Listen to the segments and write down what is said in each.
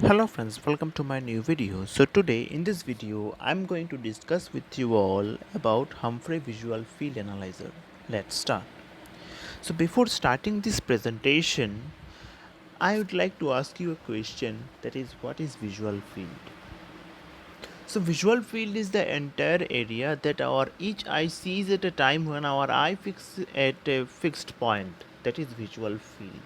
Hello friends, welcome to my new video. So today in this video I'm going to discuss with you all about Humphrey visual field analyzer. Let's start. So before starting this presentation, I would like to ask you a question, that is, what is visual field? So visual field is the entire area that our each eye sees at a time when our eye fixes at a fixed point. That is visual field.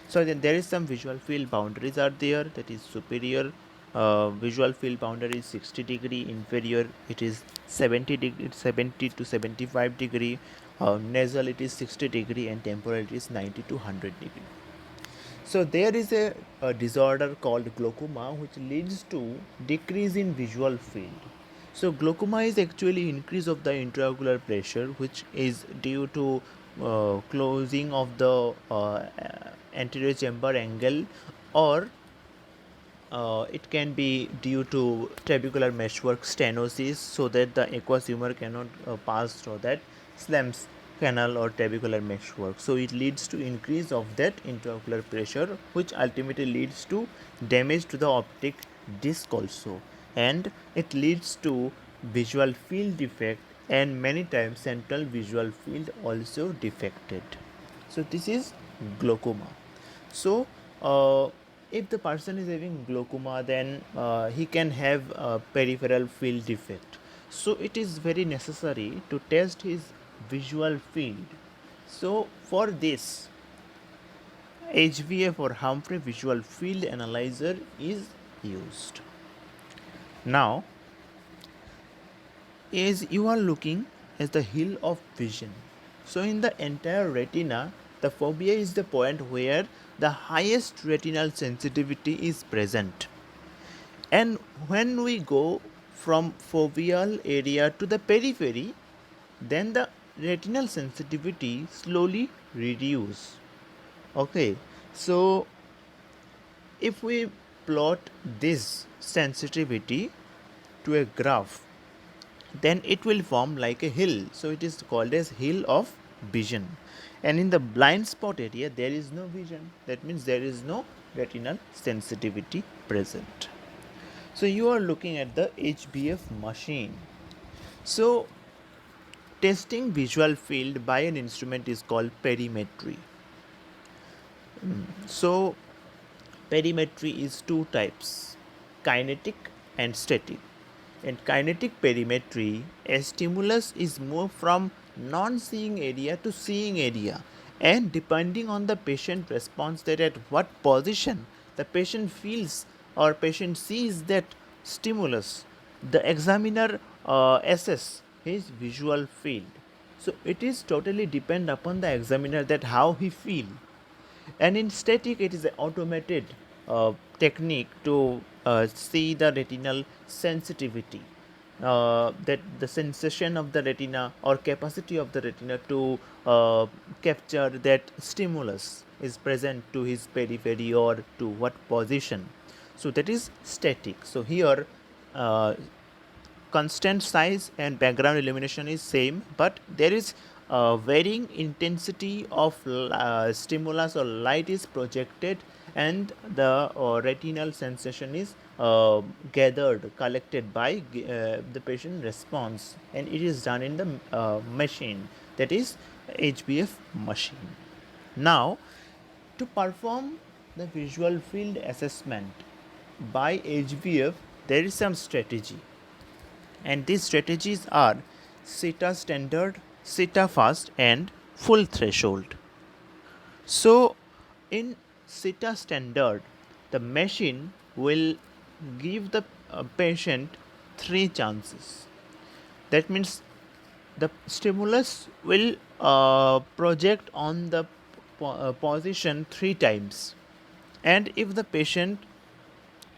So then there is some visual field boundaries are there, that is superior visual field boundary is 60 degree, inferior it is 70 to 75 degree, nasal it is 60 degree, and temporal it is 90 to 100 degree. So there is a disorder called glaucoma which leads to decrease in visual field. So glaucoma is actually increase of the intraocular pressure, which is due to closing of the anterior chamber angle, or it can be due to trabecular meshwork stenosis, so that the aqueous humor cannot pass through that slums canal or trabecular meshwork. So it leads to increase of that intraocular pressure, which ultimately leads to damage to the optic disc also, and it leads to visual field defect, and many times central visual field also defected. So this is glaucoma. So if the person is having glaucoma, then he can have a peripheral field defect. So it is very necessary to test his visual field. So for this, HVF or Humphrey visual field analyzer is used. Now, as you are looking at the hill of vision, so in the entire retina, the fovea is the point where the highest retinal sensitivity is present. And when we go from foveal area to the periphery, then the retinal sensitivity slowly reduce. Okay, so if we plot this sensitivity to a graph, then it will form like a hill. So it is called as hill of vision. And in the blind spot area, there is no vision. That means there is no retinal sensitivity present. So you are looking at the HBF machine. So testing visual field by an instrument is called perimetry. So perimetry is two types, kinetic and static. In kinetic perimetry, a stimulus is moved from non-seeing area to seeing area, and depending on the patient response, that at what position the patient feels or patient sees that stimulus, the examiner assess his visual field. So it is totally depend upon the examiner that how he feel. And in static, it is an automated technique to see the retinal sensitivity, that the sensation of the retina or capacity of the retina to capture that stimulus is present to his periphery or to what position. So that is static. So here constant size and background illumination is same, but there is varying intensity of stimulus or light is projected, and the retinal sensation is gathered, collected by the patient response, and it is done in the machine, that is HBF machine. Now, to perform the visual field assessment by HBF, there is some strategy, and these strategies are SITA standard, SITA fast, and full threshold. So, in SITA standard, the machine will give the patient three chances. That means the stimulus will project on the position three times, and if the patient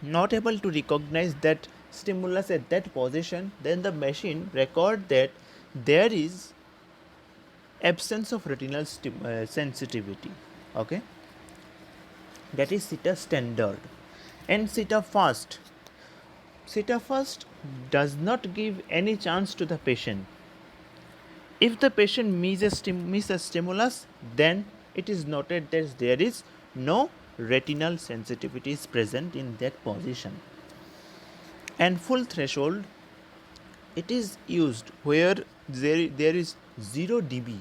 not able to recognize that stimulus at that position, then the machine record that there is absence of retinal sensitivity. Okay, that is SITA standard. And SITA fast does not give any chance to the patient. If the patient misses a stimulus, then it is noted that there is no retinal sensitivity is present in that position. And full threshold, it is used where there is 0 dB.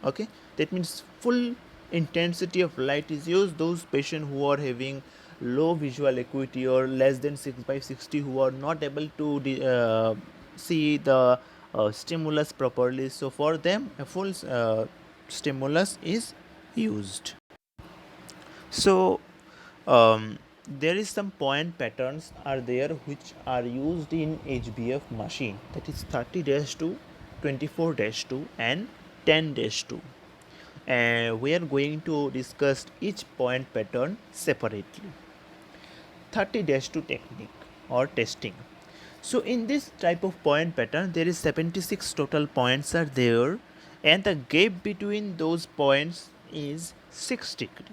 Okay, that means full intensity of light is used. Those patients who are having low visual acuity or less than 6 by 60, who are not able to see the stimulus properly, so for them a full stimulus is used. So there is some point patterns are there which are used in HBF machine, that is 30-2, 24-2 and 10-2. And we are going to discuss each point pattern separately. 30-2 technique or testing. So in this type of point pattern, there is 76 total points are there, and the gap between those points is 6 degree,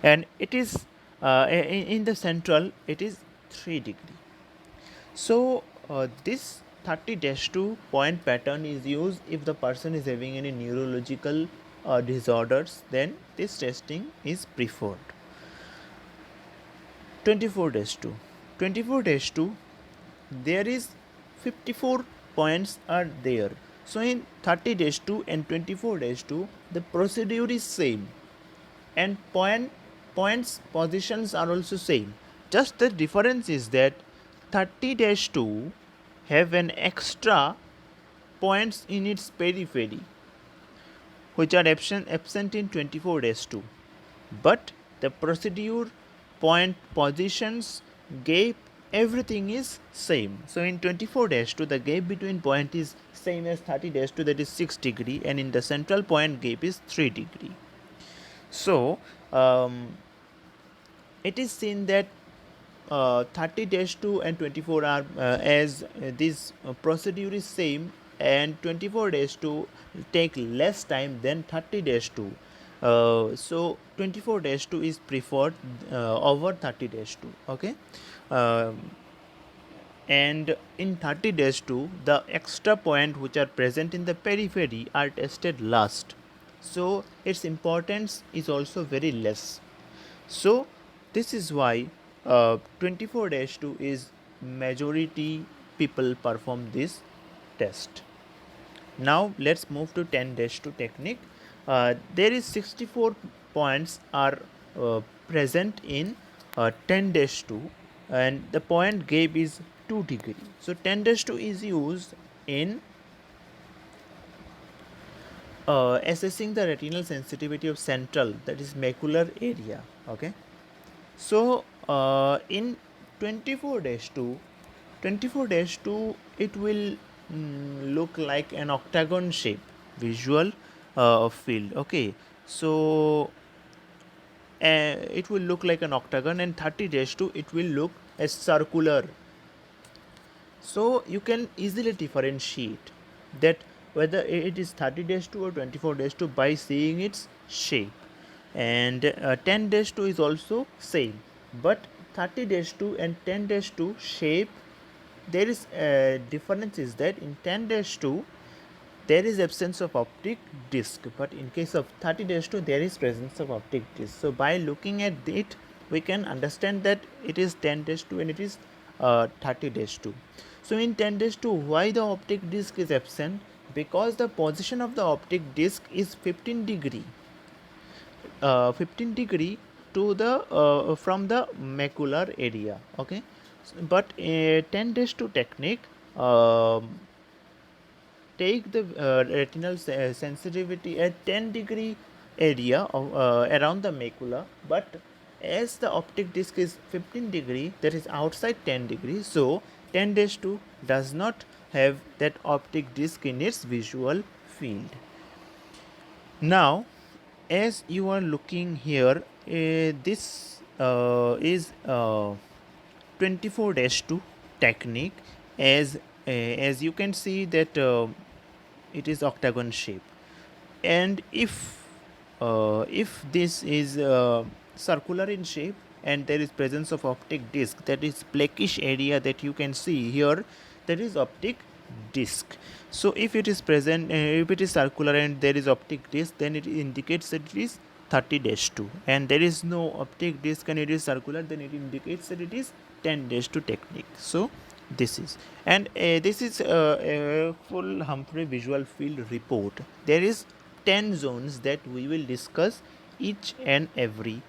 and it is in the central it is 3 degree. So this 30-2 point pattern is used if the person is having any neurological disorders, then this testing is preferred. 24-2, 24-2, there is 54 points are there. So in 30-2 and 24-2, the procedure is same, and points positions are also same. Just the difference is that 30-2 have an extra points in its periphery which are absent in 24-2, but the procedure, point positions, gap, everything is same. So in 24-2, the gap between point is same as 30-2, that is 6 degree, and in the central point gap is 3 degree. So it is seen that 30-2 and 24 are as this procedure is same, and 24-2 take less time than 30-2. So 24-2 is preferred over 30-2. Okay. And in 30-2, the extra point which are present in the periphery are tested last, so its importance is also very less. So this is why 24-2 is majority people perform this test. Now let's move to 10-2 technique. There is 64 points are present in 10-2, and the point gap is 2 degree. So 10-2 is used in assessing the retinal sensitivity of central, that is macular area. Okay. So in 24-2, 24-2, it will look like an octagon shape visual field. Okay. So it will look like an octagon, and 30-2 it will look as circular. So you can easily differentiate that whether it is 30-2 or 24-2 by seeing its shape. And 10-2 is also same, but 30-2 and 10-2 shape, there is a difference is that in 10-2 there is absence of optic disc, but in case of 30-2 there is presence of optic disc. So by looking at it, we can understand that it is 10-2 and it is 30-2. So in 10-2, why the optic disc is absent? Because the position of the optic disc is 15 degree. 15 degree to the from the macular area. Okay. But 10-2 technique take the retinal sensitivity at 10 degree area of, around the macula, but as the optic disc is 15 degree, that is outside 10 degree, so 10-2 does not have that optic disc in its visual field. Now as you are looking here, this is 24-2 technique. As you can see that it is octagon shape, and if this is circular in shape and there is presence of optic disc, that is blackish area that you can see here, that is optic disc. So if it is present, if it is circular and there is optic disc, then it indicates that it is 30 dash 2, and there is no optic disc and it is circular, then it indicates that it is 10 dash 2 technique. So this is, and this is a full Humphrey visual field report. There is 10 zones that we will discuss each and every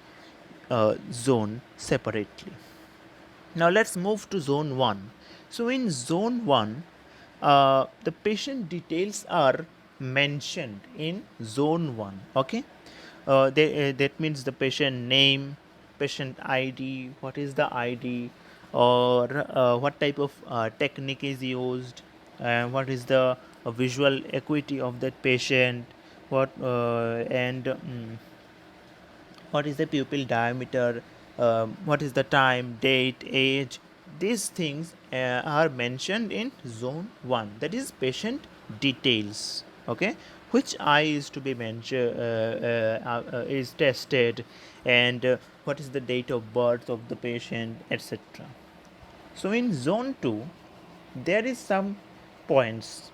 zone separately. Now let's move to zone 1. So in zone 1, the patient details are mentioned in zone 1. Okay, that means the patient name, patient ID, what is the ID, or what type of technique is used, what is the visual acuity of that patient, what and what is the pupil diameter, what is the time, date, age. These things are mentioned in zone 1, that is patient details. Okay, which eye is to be mentioned, is tested, and what is the date of birth of the patient, etc. So in zone 2, there is some points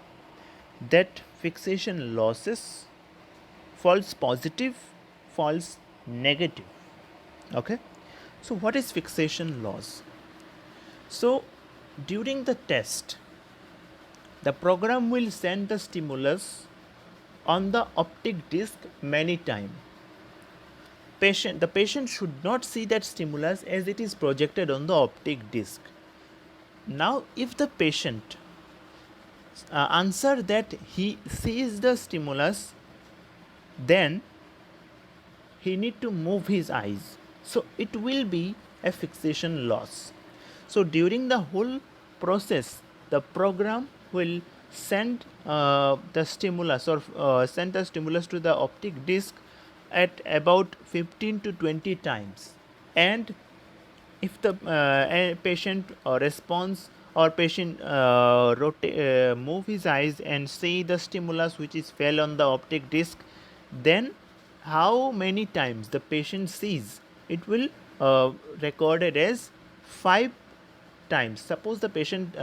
that fixation losses, false positive, false negative. Okay, so what is fixation loss? So during the test, the program will send the stimulus on the optic disc many times. The patient should not see that stimulus as it is projected on the optic disc. Now if the patient answer that he sees the stimulus, then he need to move his eyes, so it will be a fixation loss. So during the whole process, the program will send the stimulus, or send the stimulus to the optic disc at about 15 to 20 times, and if the patient responds, or patient move his eyes and see the stimulus which is fell on the optic disc, then how many times the patient sees, it will recorded as 5 times. Suppose the patient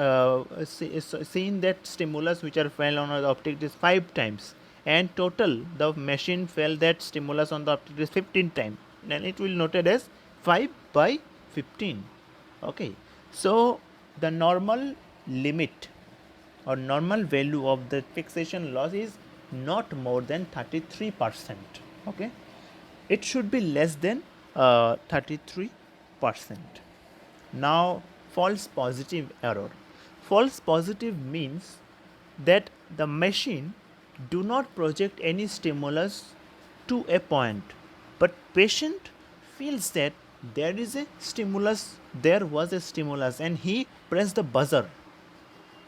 seen that stimulus which are fell on the optic disc 5 times, and total the machine fell that stimulus on the optic disc 15 times, then it will noted as 5 by 15. Okay, so the normal limit or normal value of the fixation loss is not more than 33%. Okay, it should be less than 33%. Now false positive error. False positive means that the machine do not project any stimulus to a point, but patient feels that there is a stimulus, there was a stimulus, and he pressed the buzzer.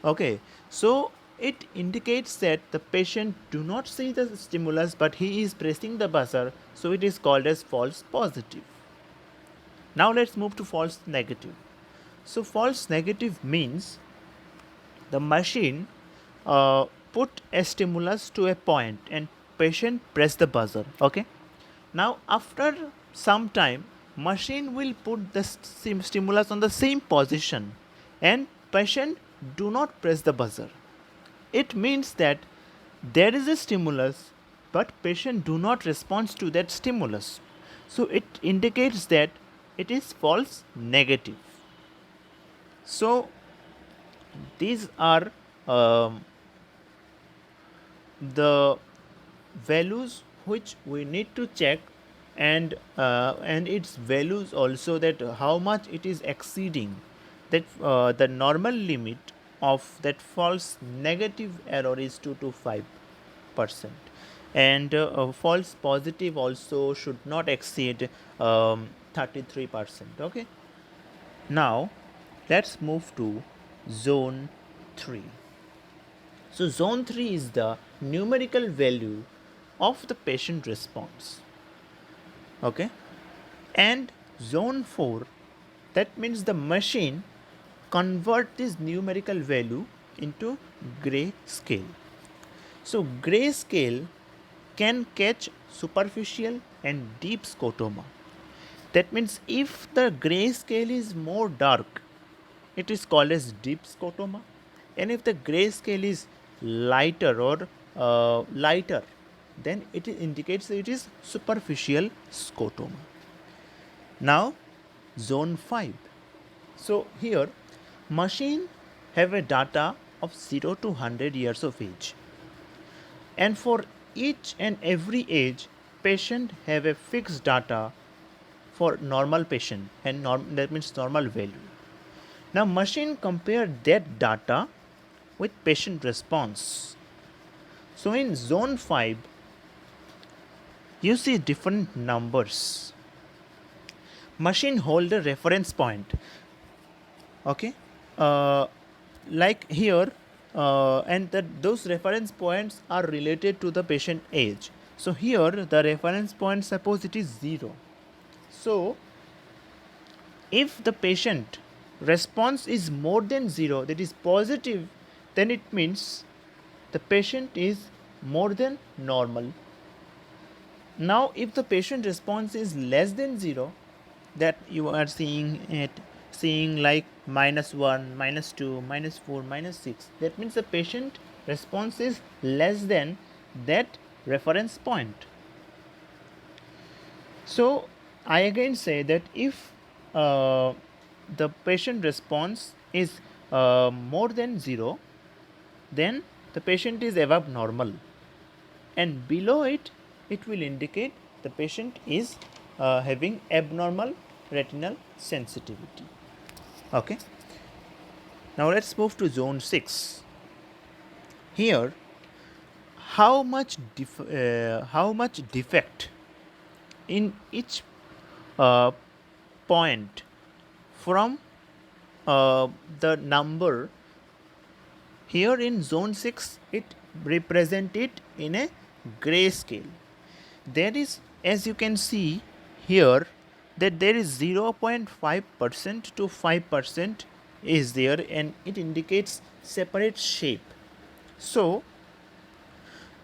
Okay, so it indicates that the patient do not see the stimulus, but he is pressing the buzzer, so it is called as false positive. Now let's move to false negative. So false negative means the machine put a stimulus to a point and patient press the buzzer. Okay, now after some time, machine will put the stimulus on the same position and patient do not press the buzzer. It means that there is a stimulus, but patient do not respond to that stimulus, so it indicates that it is false negative. So these are the values which we need to check, and its values also, that how much it is exceeding that the normal limit of that false negative error is 2 to 5%, and false positive also should not exceed 33%. Okay, now let's move to zone 3. So zone 3 is the numerical value of the patient response. Okay, and zone 4, that means the machine convert this numerical value into gray scale. So gray scale can catch superficial and deep scotoma. That means if the gray scale is more dark, it is called as deep scotoma, and if the gray scale is lighter or lighter, then it indicates that it is superficial scotoma. Now zone 5. So here machine have a data of 0 to 100 years of age, and for each and every age patient have a fixed data for normal patient, and that means normal value. Now machine compare that data with patient response. So in zone 5 you see different numbers. Machine hold a reference point, okay, uh, like here, and that those reference points are related to the patient age. So here the reference point, suppose it is 0. So if the patient response is more than 0, that is positive, then it means the patient is more than normal. Now if the patient response is less than 0, that you are seeing like -1, -2, -4, -6, that means the patient response is less than that reference point. So I again say that if the patient response is more than 0, then the patient is above normal, and below it, it will indicate the patient is having abnormal retinal sensitivity. Okay. Now let's move to zone 6. Here, how much defect in each uh, point from the number. Here in zone 6 it represent it in a gray scale. There is, as you can see here, that there is 0.5% to 5% is there, and it indicates separate shape. So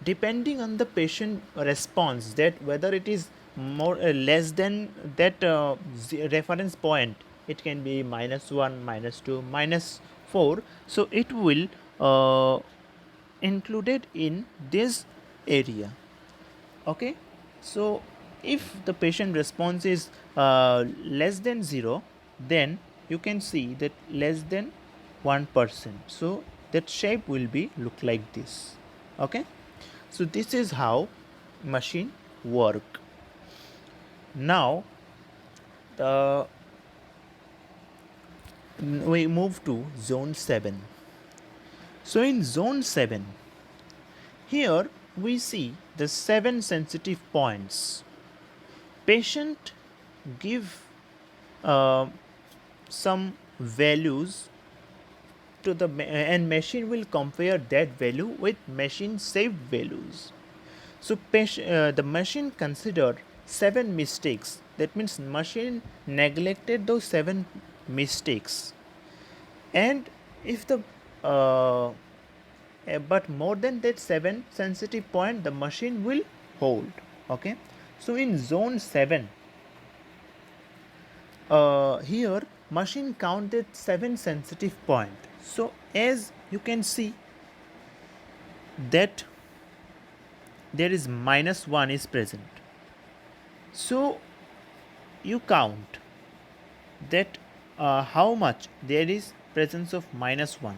depending on the patient response, that whether it is more less than that reference point, it can be -1, -2, -4, so it will included in this area. Okay, so if the patient response is less than 0, then you can see that less than 1%, so that shape will be look like this. Okay, so this is how machine work. Now we move to zone 7. So in zone 7, here we see the 7 sensitive points. Patient give some values to the and machine will compare that value with machine saved values. So the machine considered 7 mistakes. That means machine neglected those 7 mistakes, and if the but more than that 7 sensitive point, the machine will hold. Okay, so in zone 7, here machine counted 7 sensitive point. So as you can see that there is -1 is present, so you count that how much there is presence of -1,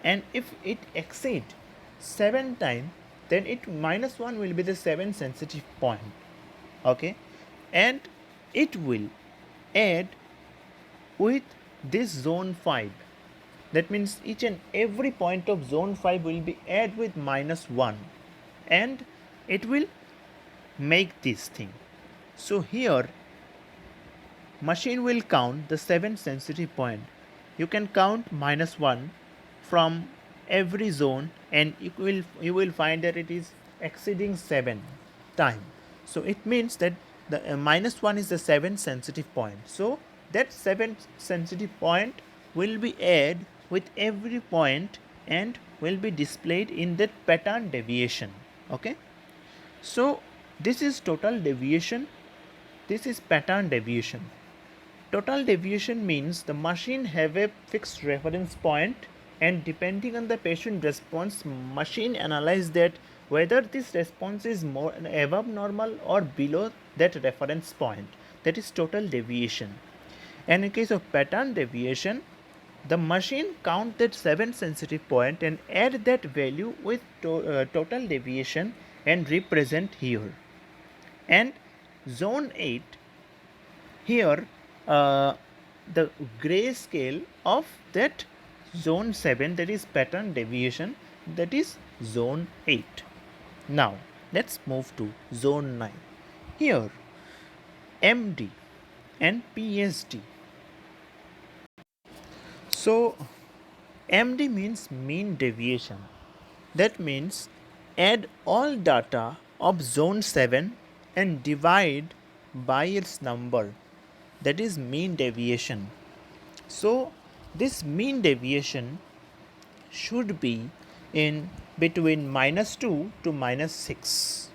and if it exceed 7 times, then it -1 will be the 7 sensitive point. Okay, and it will add with this zone 5. That means each and every point of zone 5 will be add with -1, and it will make this thing. So here machine will count the 7 sensitive point. You can count -1 from every zone, and you will find that it is exceeding 7 time. So it means that the -1 is the 7 sensitive point. So that 7 sensitive point will be added with every point and will be displayed in that pattern deviation. Okay, so this is total deviation, this is pattern deviation. Total deviation means the machine have a fixed reference point, and depending on the patient response, machine analyze that whether this response is more above normal or below that reference point, that is total deviation. And in case of pattern deviation, the machine count that 7 sensitive point and add that value with total deviation and represent here. And zone 8, here the gray scale of that zone 7, that is pattern deviation, that is zone 8. Now let's move to zone 9. Here MD and PSD. So MD means mean deviation. That means add all data of zone 7 and divide by its number, that is mean deviation. So this mean deviation should be in between -2 to -6,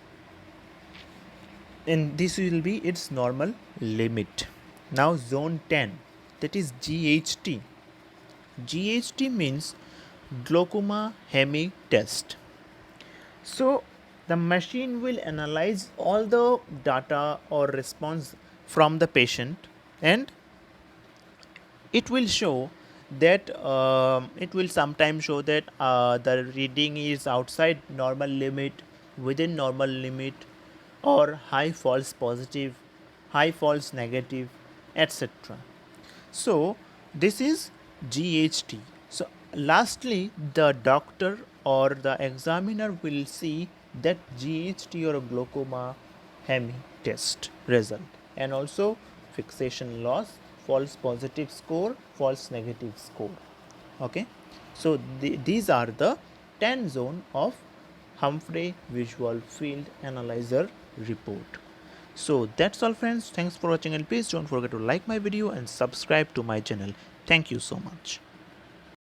and this will be its normal limit. Now zone 10, that is GHT. GHT means glaucoma hemi test. So the machine will analyze all the data or response from the patient, and it will show that it will sometimes show that the reading is outside normal limit, within normal limit, or high false positive, high false negative, etc. So this is GHT. So lastly, the doctor or the examiner will see that GHT or glaucoma hemi test result, and also fixation loss, false positive score, false negative score. Okay, so these are the 10 zone of Humphrey visual field analyzer report. So that's all friends, thanks for watching, and please don't forget to like my video and subscribe to my channel. Thank you so much.